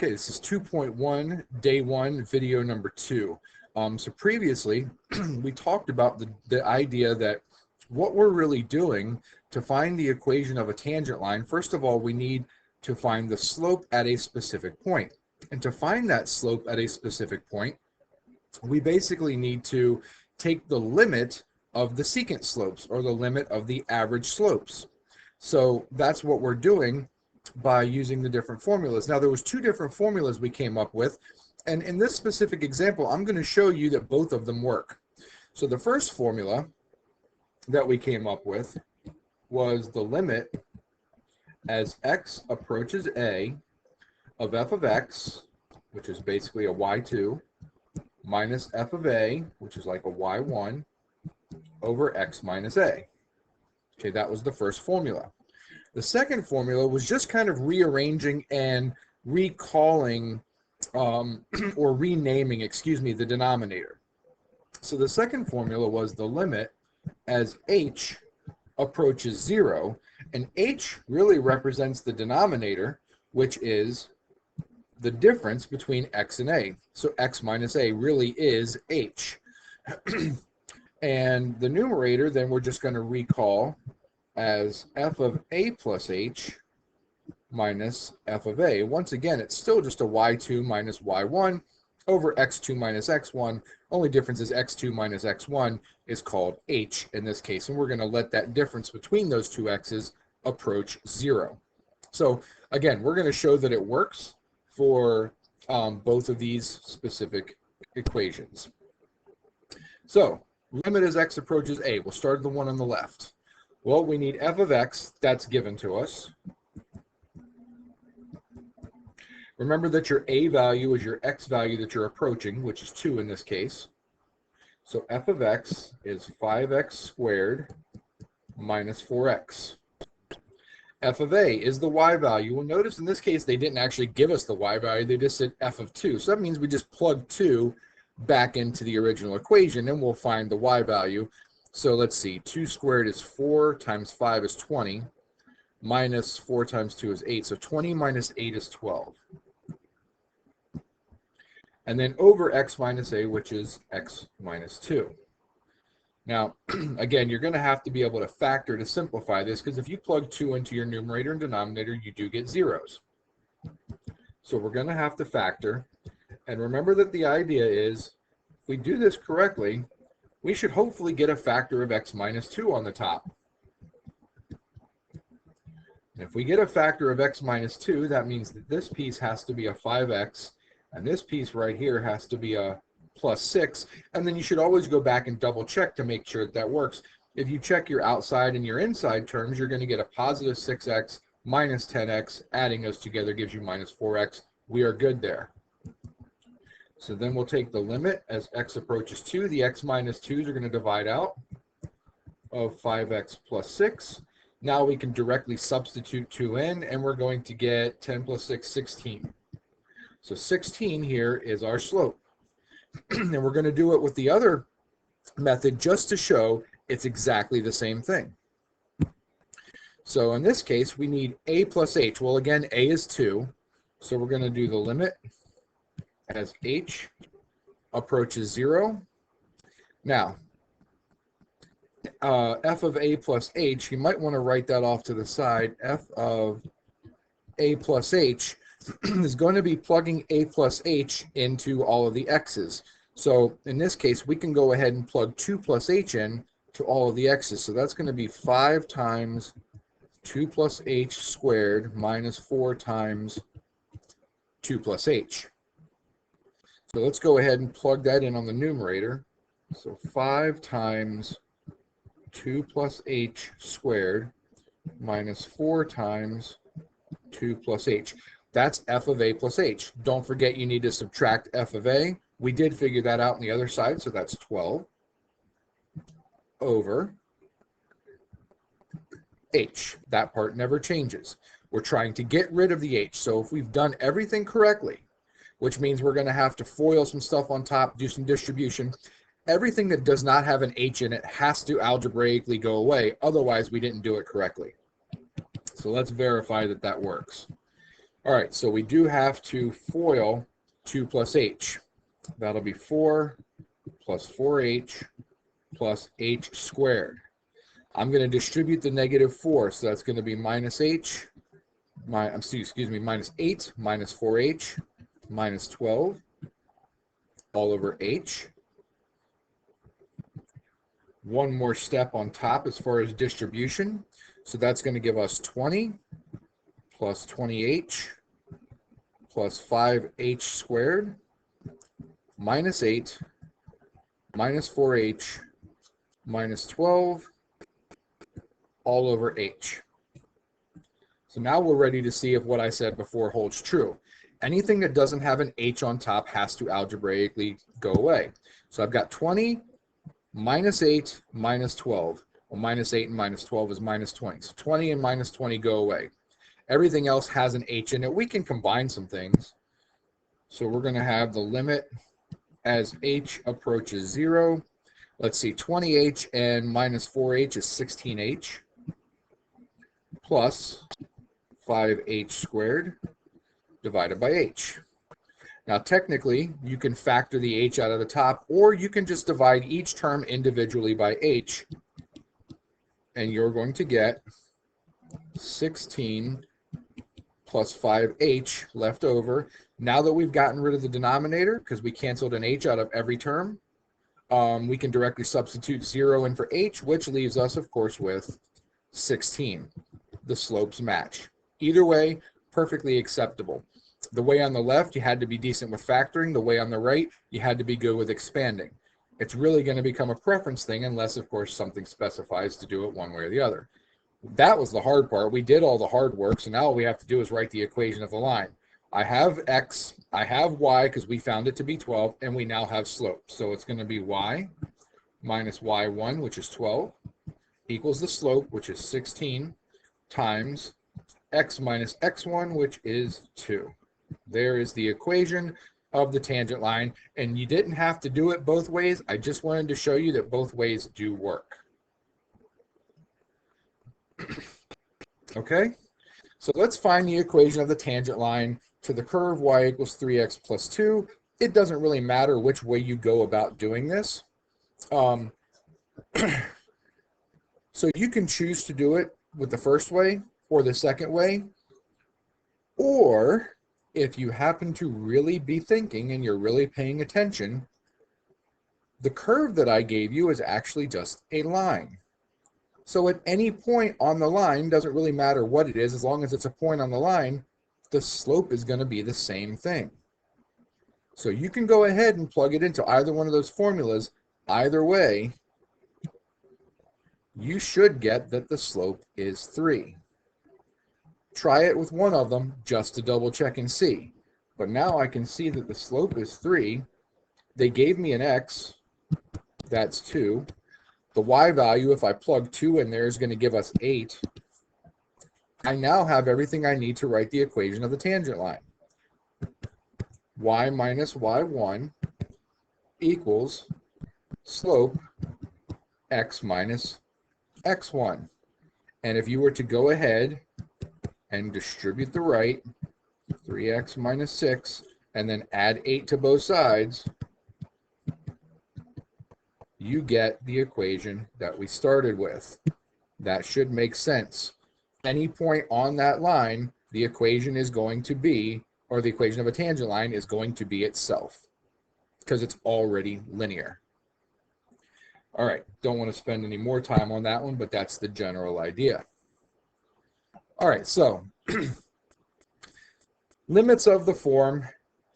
Okay, this is 2.1, day 1, video number 2. So previously, we talked about the idea that what we're really doing to find the equation of a tangent line, first of all, we need to find the slope at a specific point. And to find that slope at a specific point, we basically need to take the limit of the secant slopes, or the limit of the average slopes. So that's what we're doing by using the different formulas. Now, there was 2 different formulas we came up with, and in this specific example, I'm going to show you that both of them work. So the first formula that we came up with was the limit as x approaches a of f of x, which is basically a y2, minus f of a, which is like a y1, over x minus a. Okay, that was the first formula. The second formula was just kind of rearranging and recalling or renaming, the denominator. So the second formula was the limit as h approaches 0, and h really represents the denominator, which is the difference between x and a. So x minus a really is h. And the numerator, then we're just going to recall as f of a plus h minus f of a. Once again, it's still just a y2 minus y1 over x2 minus x1. Only difference is x2 minus x1 is called h in this case, and we're going to let that difference between those two x's approach 0. So again, we're going to show that it works for both of these specific equations. So limit as x approaches a. We'll start at the one on the left. Well, we need f of x, that's given to us. Remember that your a value is your x value that you're approaching, which is 2 in this case. So f of x is 5x squared minus 4x. F of a is the y value. Well, notice in this case they didn't actually give us the y value, they just said f of 2. So that means we just plug 2 back into the original equation and we'll find the y value. So let's see, 2 squared is 4, times 5 is 20, minus 4 times 2 is 8. So 20 minus 8 is 12. And then over x minus a, which is x minus 2. Now, again, you're going to have to be able to factor to simplify this, because if you plug 2 into your numerator and denominator, you do get zeros. So we're going to have to factor. And remember that the idea is, if we do this correctly, we should hopefully get a factor of x minus 2 on the top. And if we get a factor of x minus 2, that means that this piece has to be a 5x, and this piece right here has to be a plus 6, and then you should always go back and double check to make sure that that works. If you check your outside and your inside terms, you're going to get a positive 6x minus 10x. Adding those together gives you minus 4x. We are good there. So then we'll take the limit as x approaches 2. The x minus 2s are going to divide out of 5x plus 6. Now we can directly substitute 2 in, and we're going to get 10 plus 6, 16. So 16 here is our slope. And we're going to do it with the other method just to show it's exactly the same thing. So in this case, we need a plus h. Well, again, a is 2. So we're going to do the limit as h approaches 0. Now, f of a plus h, you might want to write that off to the side. F of a plus h is going to be plugging a plus h into all of the x's. So in this case, we can go ahead and plug 2 plus h in to all of the x's. So that's going to be 5 times 2 plus h squared minus 4 times 2 plus h. So let's go ahead and plug that in on the numerator. So 5 times 2 plus h squared minus 4 times 2 plus h. That's f of a plus h. Don't forget you need to subtract f of a. We did figure that out on the other side, so that's 12 over h. That part never changes. We're trying to get rid of the h. So if we've done everything correctly, which means we're going to have to FOIL some stuff on top, do some distribution, everything that does not have an h in it has to algebraically go away. Otherwise, we didn't do it correctly. So let's verify that that works. All right, so we do have to FOIL 2 plus h. That'll be 4 plus 4h plus h squared. I'm going to distribute the negative 4, so that's going to be minus h, minus 8 minus 4h minus 12 all over h. One more step on top as far as distribution. So that's going to give us 20 plus 20h plus 5h squared minus 8 minus 4h minus 12 all over h. So now we're ready to see if what I said before holds true. Anything that doesn't have an h on top has to algebraically go away. So I've got 20 minus 8 minus 12. Well, minus 8 and minus 12 is minus 20. So 20 and minus 20 go away. Everything else has an h in it. We can combine some things. So we're going to have the limit as h approaches 0. Let's see, 20h and minus 4h is 16h plus 5h squared divided by h. Now, technically, you can factor the h out of the top, or you can just divide each term individually by h, and you're going to get 16 plus 5h left over. Now that we've gotten rid of the denominator, because we canceled an h out of every term, we can directly substitute 0 in for h, which leaves us, of course, with 16. The slopes match. Either way, perfectly acceptable. The way on the left, you had to be decent with factoring. The way on the right, you had to be good with expanding. It's really going to become a preference thing unless, of course, something specifies to do it one way or the other. That was the hard part. We did all the hard work, so now all we have to do is write the equation of the line. I have x, I have y because we found it to be 12, and we now have slope. So it's going to be y minus y1, which is 12, equals the slope, which is 16, times x minus x1, which is 2. There is the equation of the tangent line, and you didn't have to do it both ways. I just wanted to show you that both ways do work. Okay, so let's find the equation of the tangent line to the curve y equals 3x plus 2. It doesn't really matter which way you go about doing this. So you can choose to do it with the first way or the second way, or if you happen to really be thinking and you're really paying attention, the curve that I gave you is actually just a line. So at any point on the line, doesn't really matter what it is, as long as it's a point on the line, the slope is going to be the same thing. So you can go ahead and plug it into either one of those formulas. Either way, you should get that the slope is 3. Try it with one of them just to double check and see. But now I can see that the slope is 3. They gave me an x, that's 2. The y value, if I plug 2 in there, is going to give us 8. I now have everything I need to write the equation of the tangent line. Y minus y1 equals slope x minus x1. And if you were to go ahead and distribute the right, 3x minus 6, and then add 8 to both sides, you get the equation that we started with. That should make sense. Any point on that line, the equation is going to be, or the equation of a tangent line is going to be itself, because it's already linear. All right, don't want to spend any more time on that one, but that's the general idea. All right, so limits of the form,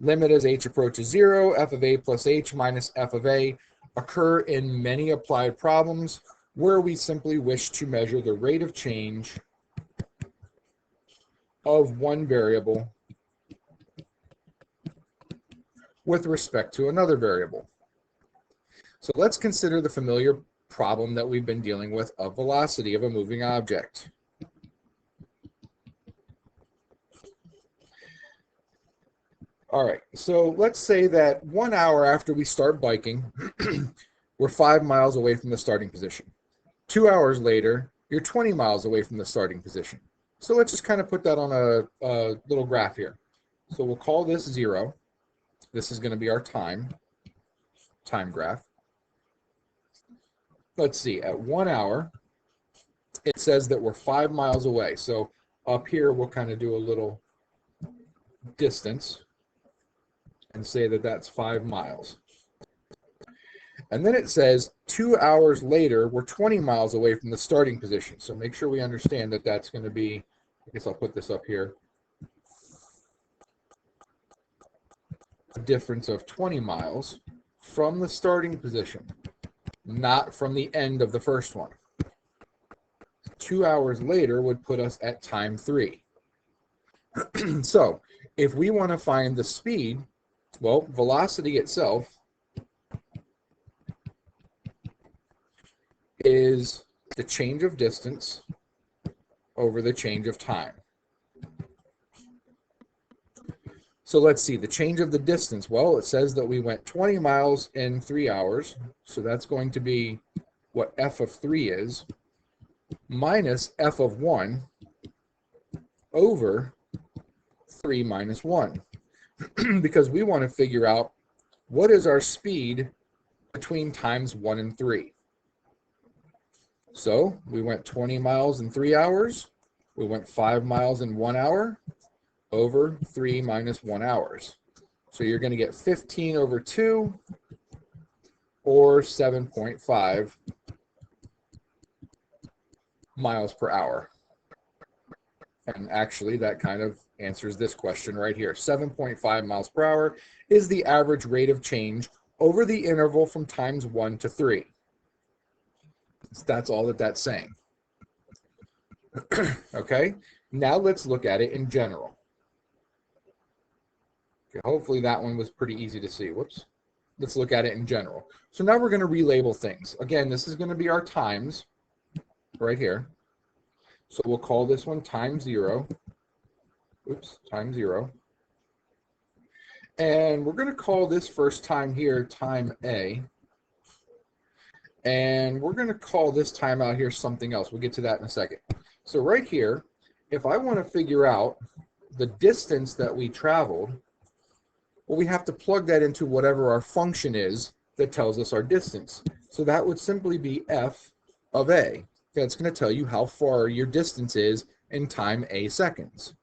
limit as h approaches 0, f of a plus h minus f of a, occur in many applied problems where we simply wish to measure the rate of change of one variable with respect to another variable. So let's consider the familiar problem that we've been dealing with of velocity of a moving object. All right, so let's say that 1 hour after we start biking, we're 5 miles away from the starting position. 2 hours later, you're 20 miles away from the starting position. So let's just kind of put that on a little graph here. So we'll call this 0. This is going to be our time graph. Let's see, at 1 hour, it says that we're 5 miles away. So up here, we'll kind of do a little distance and say that that's 5 miles. And then it says 2 hours later, we're 20 miles away from the starting position. So make sure we understand that that's going to be, I guess I'll put this up here, a difference of 20 miles from the starting position, not from the end of the first one. 2 hours later would put us at time 3. So if we want to find the speed, well, velocity itself is the change of distance over the change of time. So let's see, the change of the distance. Well, it says that we went 20 miles in 3 hours. So that's going to be what f of 3 is, minus f of 1 over 3 minus 1. Because we want to figure out what is our speed between times 1 and 3. So we went 20 miles in 3 hours. We went 5 miles in 1 hour over 3 minus 1 hours. So you're going to get 15 over 2 or 7.5 miles per hour. And actually, that kind of answers this question right here. 7.5 miles per hour is the average rate of change over the interval from times 1 to 3. That's all that that's saying. Okay, now let's look at it in general. Okay, hopefully that one was pretty easy to see. Whoops. Let's look at it in general. So now we're going to relabel things. Again, this is going to be our times right here. So we'll call this one time 0. Oops, time 0. And we're going to call this first time here time A. And we're going to call this time out here something else. We'll get to that in a second. So right here, if I want to figure out the distance that we traveled, well, we have to plug that into whatever our function is that tells us our distance. So that would simply be f of a. That's going to tell you how far your distance is in time a seconds.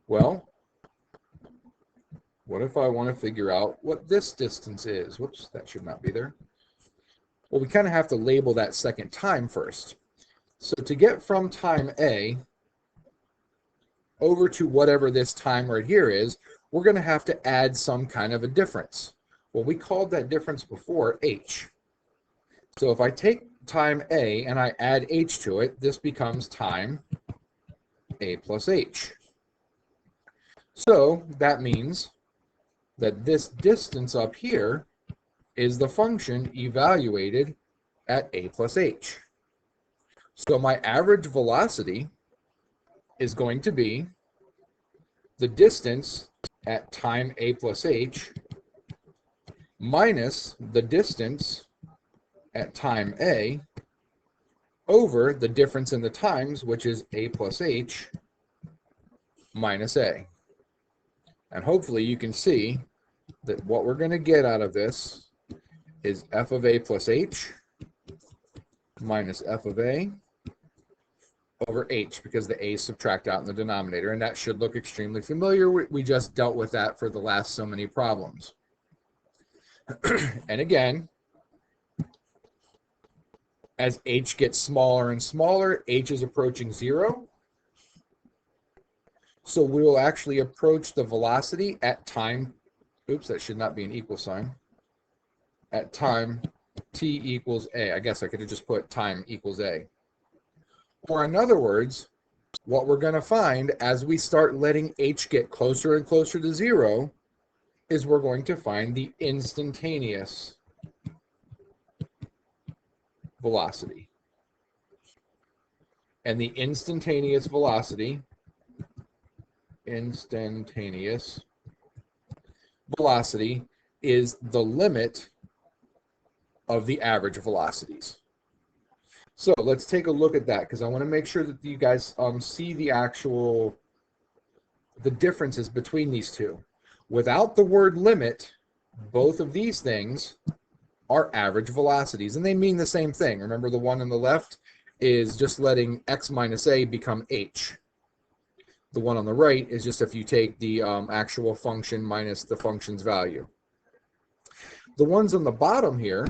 Well, what if I want to figure out what this distance is? Whoops, that should not be there. Well, we kind of have to label that second time first. So to get from time A over to whatever this time right here is, we're going to have to add some kind of a difference. Well, we called that difference before h. So if I take time A and I add h to it, this becomes time a plus h. So that means that this distance up here is the function evaluated at a plus h. So my average velocity is going to be the distance at time a plus h minus the distance at time a over the difference in the times, which is a plus h minus a. And hopefully you can see that what we're going to get out of this is f of a plus h minus f of a over h, because the a's subtract out in the denominator, and that should look extremely familiar. We just dealt with that for the last so many problems. And again, as h gets smaller and smaller, h is approaching 0. So we will actually approach the velocity at time, oops, that should not be an equal sign, at time t equals a. I guess I could have just put time equals a. Or in other words, what we're going to find as we start letting h get closer and closer to 0 is we're going to find the instantaneous velocity. And the instantaneous velocity is the limit of the average velocities. So let's take a look at that, because I want to make sure that you guys see the differences between these two. Without the word limit, both of these things are average velocities, and they mean the same thing. Remember, the one on the left is just letting x minus a become h. The one on the right is just if you take the actual function minus the function's value. The ones on the bottom here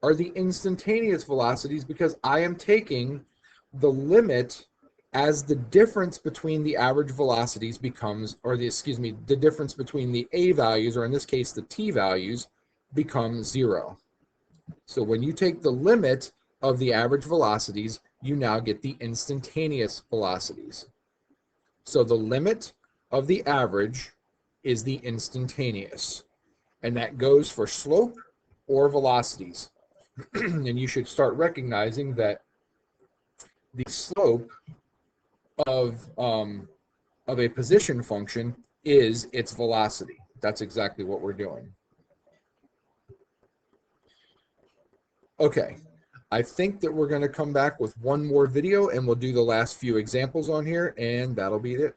are the instantaneous velocities, because I am taking the limit as the difference between the average velocities becomes, or the difference between the a values, or in this case the t values, becomes 0. So when you take the limit of the average velocities, you now get the instantaneous velocities. So the limit of the average is the instantaneous, and that goes for slope or velocities. And you should start recognizing that the slope of a position function is its velocity. That's exactly what we're doing. Okay, I think that we're going to come back with one more video, and we'll do the last few examples on here, and that'll be it.